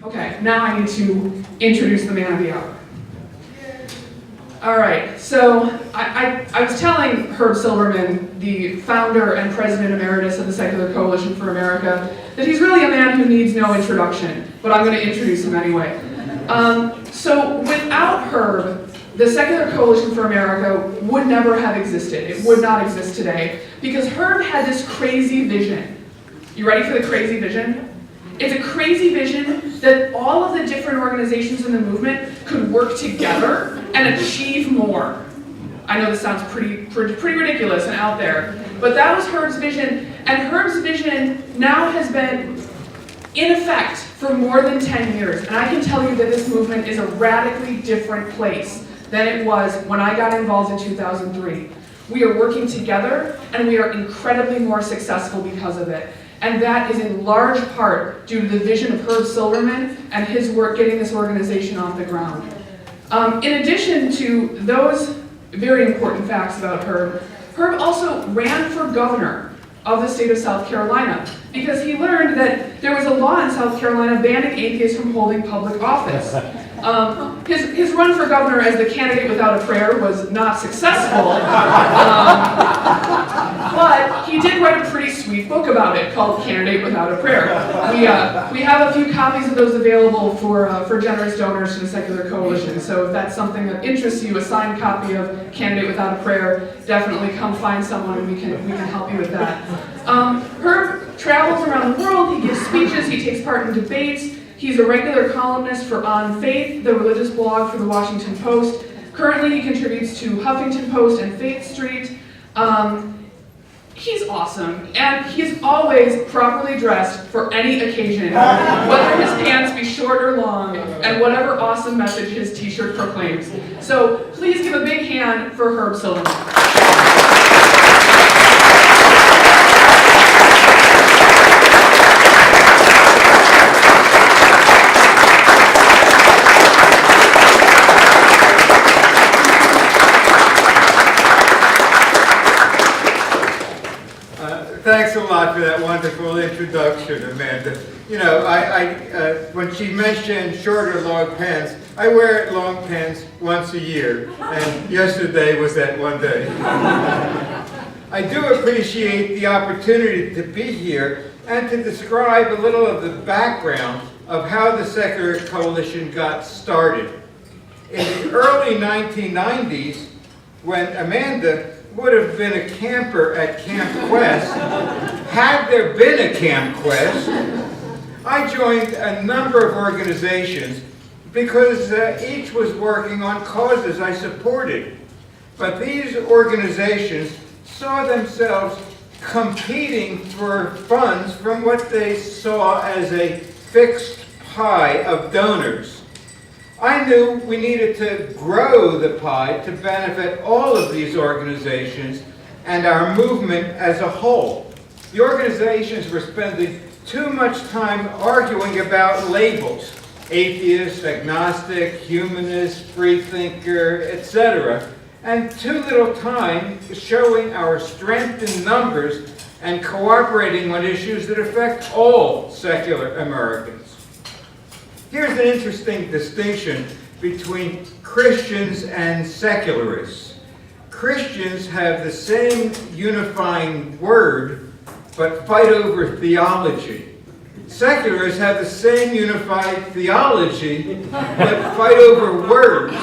Okay, now I need to introduce the man of the hour. All right, so I was telling Herb Silverman, the founder and president emeritus of the Secular Coalition for America, that he's really a man who needs no introduction, but I'm going to introduce him anyway. So without Herb, the Secular Coalition for America would never have existed. It would not exist today, because Herb had this crazy vision. You ready for the crazy vision? It's a crazy vision that all of the different organizations in the movement could work together and achieve more. I know this sounds pretty ridiculous and out there, but that was Herb's vision, and Herb's vision now has been in effect for more than 10 years, and I can tell you that this movement is a radically different place than it was when I got involved in 2003. We are working together, and we are incredibly more successful because of it. And that is in large part due to the vision of Herb Silverman and his work getting this organization off the ground. In addition to those very important facts about Herb, Herb also ran for governor of the state of South Carolina because he learned that there was a law in South Carolina banning atheists from holding public office. His run for governor as the candidate without a prayer was not successful, but he did write a pretty sweet book about it called Candidate Without a Prayer. We have a few copies of those available for generous donors to the Secular Coalition, so if that's something that interests you, a signed copy of Candidate Without a Prayer, definitely come find someone and we can help you with that. Herb travels around the world, he gives speeches, he takes part in debates. He's a regular columnist for On Faith, the religious blog for the Washington Post. Currently, he contributes to Huffington Post and Faith Street. He's awesome, and he's always properly dressed for any occasion, whether his pants be short or long, and whatever awesome message his t-shirt proclaims. So please give a big hand for Herb Silverman. Thanks a lot for that wonderful introduction, Amanda. You know, when she mentioned short or long pants, I wear long pants once a year, and yesterday was that one day. I do appreciate the opportunity to be here and to describe a little of the background of how the Secular Coalition got started. In the early 1990s, when Amanda would have been a camper at Camp Quest, had there been a Camp Quest, I joined a number of organizations because each was working on causes I supported. But these organizations saw themselves competing for funds from what they saw as a fixed pie of donors. I knew we needed to grow the pie to benefit all of these organizations and our movement as a whole. The organizations were spending too much time arguing about labels: atheist, agnostic, humanist, freethinker, etc., and too little time showing our strength in numbers and cooperating on issues that affect all secular Americans. Here's an interesting distinction between Christians and secularists. Christians have the same unifying word, but fight over theology. Secularists have the same unified theology, but fight over words.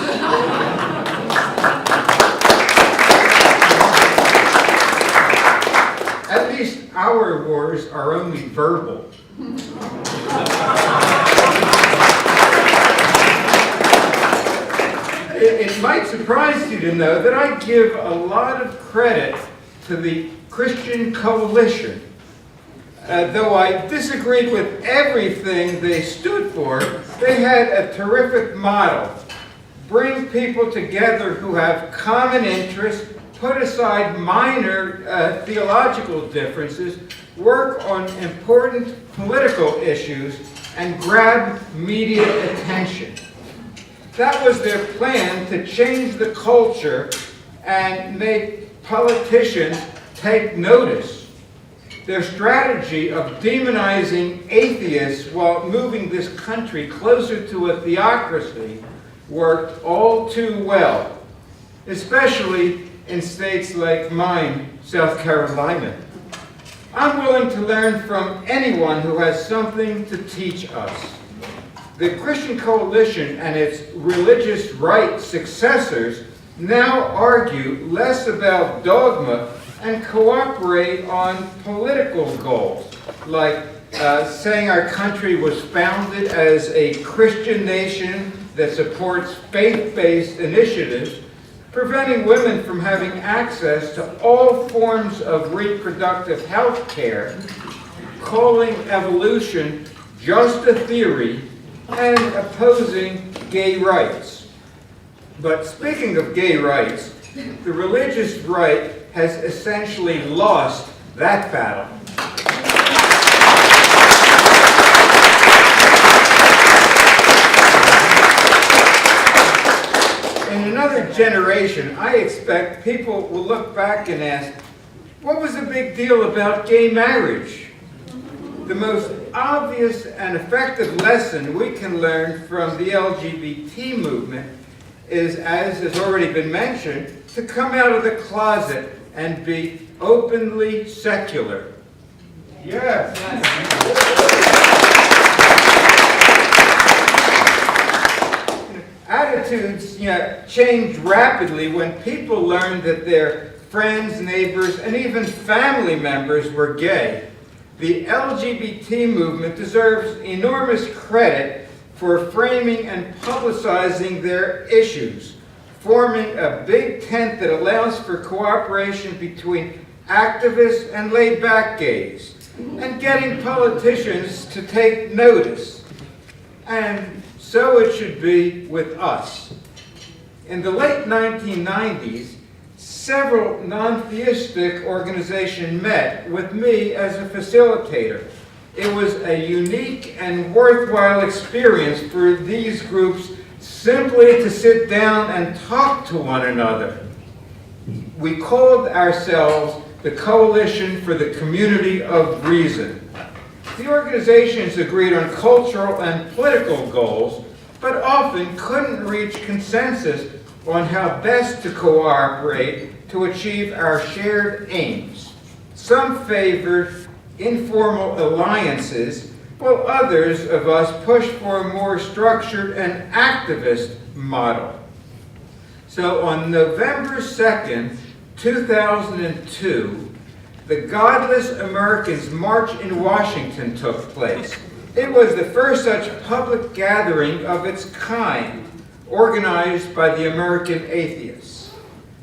At least our wars are only verbal. It might surprise you to know that I give a lot of credit to the Christian Coalition. Though I disagreed with everything they stood for, they had a terrific motto: bring people together who have common interests, put aside minor theological differences, work on important political issues, and grab media attention. That was their plan to change the culture and make politicians take notice. Their strategy of demonizing atheists while moving this country closer to a theocracy worked all too well, especially in states like mine, South Carolina. I'm willing to learn from anyone who has something to teach us. The Christian Coalition and its religious right successors now argue less about dogma and cooperate on political goals, like saying our country was founded as a Christian nation that supports faith-based initiatives, preventing women from having access to all forms of reproductive health care, calling evolution just a theory, and opposing gay rights. But speaking of gay rights, the religious right has essentially lost that battle. In another generation, I expect people will look back and ask, what was the big deal about gay marriage? The most obvious and effective lesson we can learn from the LGBT movement is, as has already been mentioned, to come out of the closet and be openly secular. Yes. Attitudes change rapidly when people learn that their friends, neighbors, and even family members were gay. The LGBT movement deserves enormous credit for framing and publicizing their issues, forming a big tent that allows for cooperation between activists and laid-back gays, and getting politicians to take notice. And so it should be with us. In the late 1990s, several non-theistic organizations met with me as a facilitator. It was a unique and worthwhile experience for these groups simply to sit down and talk to one another. We called ourselves the Coalition for the Community of Reason. The organizations agreed on cultural and political goals, but often couldn't reach consensus on how best to cooperate to achieve our shared aims. Some favored informal alliances, while others of us pushed for a more structured and activist model. So on November 2nd, 2002, the Godless Americans March in Washington took place. It was the first such public gathering of its kind, organized by the American Atheists.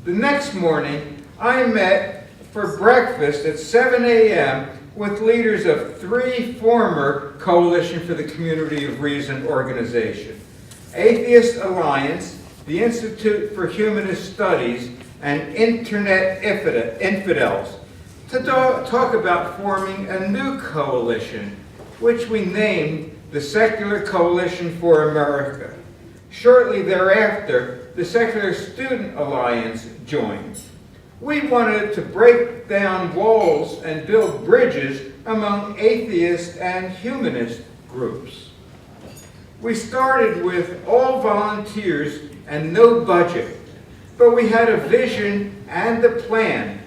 The next morning, I met for breakfast at 7 a.m. with leaders of 3 former Coalition for the Community of Reason organizations: Atheist Alliance, the Institute for Humanist Studies, and Internet Infidels, to talk about forming a new coalition, which we named the Secular Coalition for America. Shortly thereafter, the Secular Student Alliance joined. We wanted to break down walls and build bridges among atheist and humanist groups. We started with all volunteers and no budget, but we had a vision and a plan.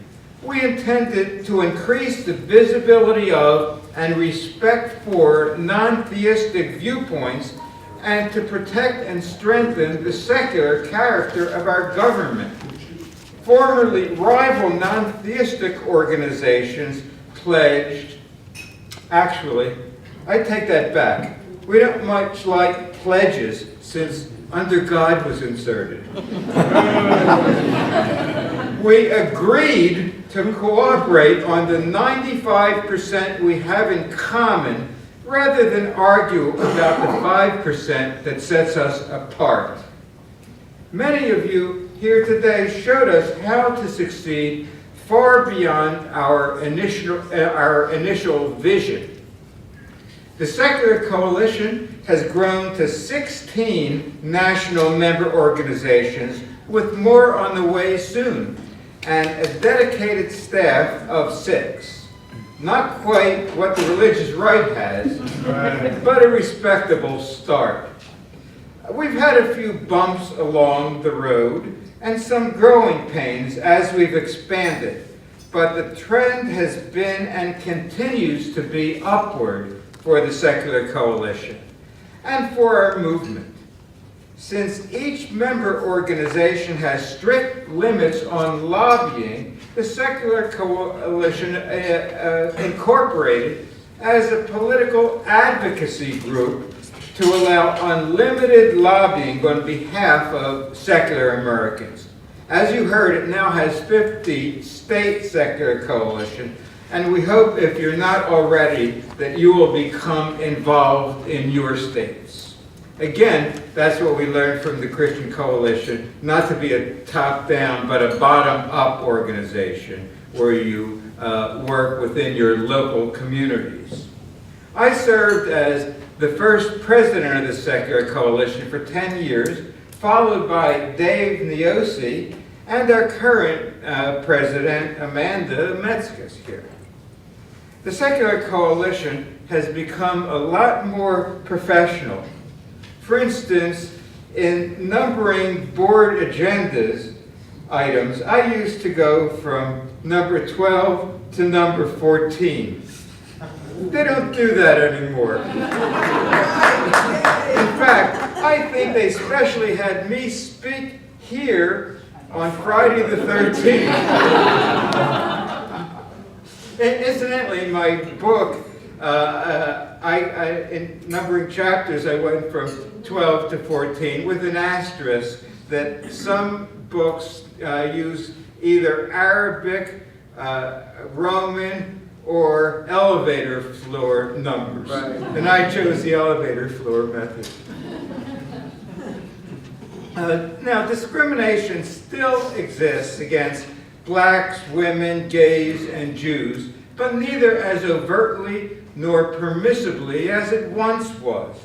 We intended to increase the visibility of and respect for non-theistic viewpoints and to protect and strengthen the secular character of our government. Formerly rival non-theistic organizations pledged, actually, I take that back. We don't much like pledges since under God was inserted. We agreed to cooperate on the 95% we have in common rather than argue about the 5% that sets us apart. Many of you here today showed us how to succeed far beyond our initial vision. The Secular Coalition has grown to 16 national member organizations, with more on the way soon, and a dedicated staff of 6. Not quite what the religious right has, but a respectable start. We've had a few bumps along the road and some growing pains as we've expanded, but the trend has been and continues to be upward for the Secular Coalition and for our movement. Since each member organization has strict limits on lobbying, the Secular Coalition incorporated as a political advocacy group to allow unlimited lobbying on behalf of secular Americans. As you heard, it now has 50 state Secular Coalition, and we hope, if you're not already, that you will become involved in your states. Again, that's what we learned from the Christian Coalition, not to be a top-down, but a bottom-up organization where you work within your local communities. I served as the first president of the Secular Coalition for 10 years, followed by Dave Neosi and our current president, Amanda Metzges here. The Secular Coalition has become a lot more professional. For instance, in numbering board agendas items, I used to go from number 12 to number 14. They don't do that anymore. In fact, I think they specially had me speak here on Friday the 13th. And incidentally, my book, in numbering chapters, I went from 12 to 14 with an asterisk that some books use either Arabic, Roman, or elevator floor numbers. Right. And I chose the elevator floor method. Now, discrimination still exists against blacks, women, gays, and Jews, but neither as overtly nor permissibly as it once was.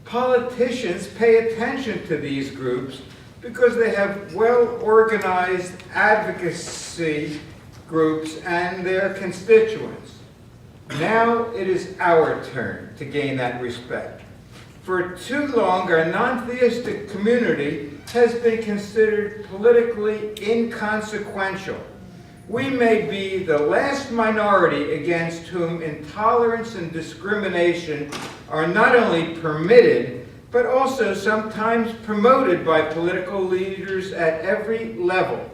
Politicians pay attention to these groups because they have well-organized advocacy groups and their constituents. Now it is our turn to gain that respect. For too long, our non-theistic community has been considered politically inconsequential. We may be the last minority against whom intolerance and discrimination are not only permitted, but also sometimes promoted by political leaders at every level.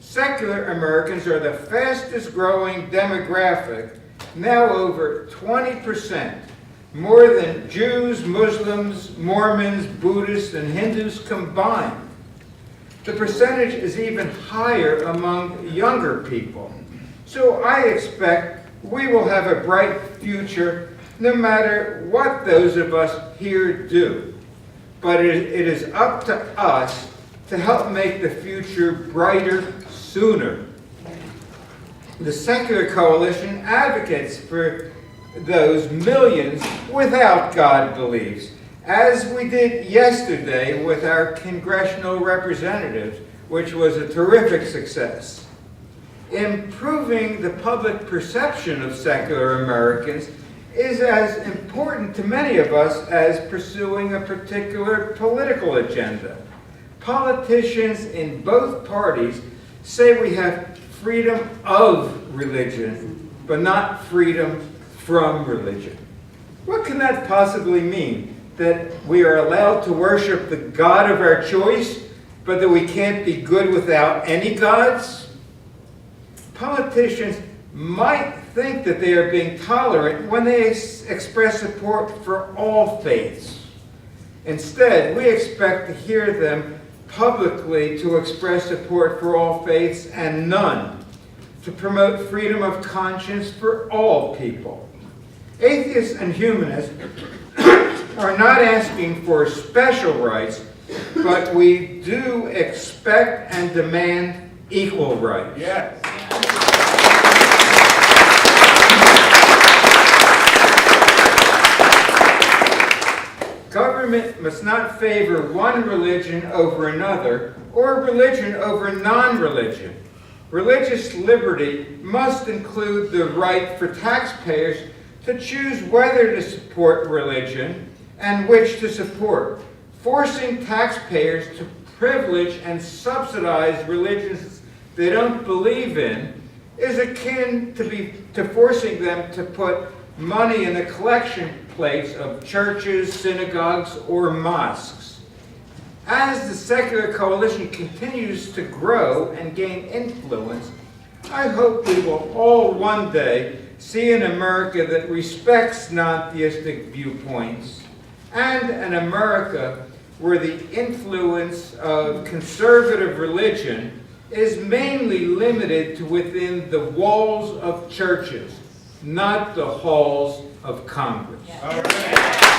Secular Americans are the fastest growing demographic, now over 20%, more than Jews, Muslims, Mormons, Buddhists, and Hindus combined. The percentage is even higher among younger people. So I expect we will have a bright future no matter what those of us here do. But it is up to us to help make the future brighter sooner. The Secular Coalition advocates for those millions without God beliefs, as we did yesterday with our congressional representatives, which was a terrific success. Improving the public perception of secular Americans is as important to many of us as pursuing a particular political agenda. Politicians in both parties say we have freedom of religion, but not freedom from religion. What can that possibly mean? That we are allowed to worship the God of our choice, but that we can't be good without any gods? Politicians might think that they are being tolerant when they express support for all faiths. Instead, we expect to hear them publicly to express support for all faiths and none, to promote freedom of conscience for all people. Atheists and humanists are not asking for special rights, but we do expect and demand equal rights. Yes. Government must not favor one religion over another or religion over non-religion. Religious liberty must include the right for taxpayers to choose whether to support religion and which to support. Forcing taxpayers to privilege and subsidize religions they don't believe in is akin to forcing them to put money in the collection plates of churches, synagogues, or mosques. As the secular coalition continues to grow and gain influence, I hope we will all one day see an America that respects non-theistic viewpoints, and an America where the influence of conservative religion is mainly limited to within the walls of churches, not the halls of Congress. All right.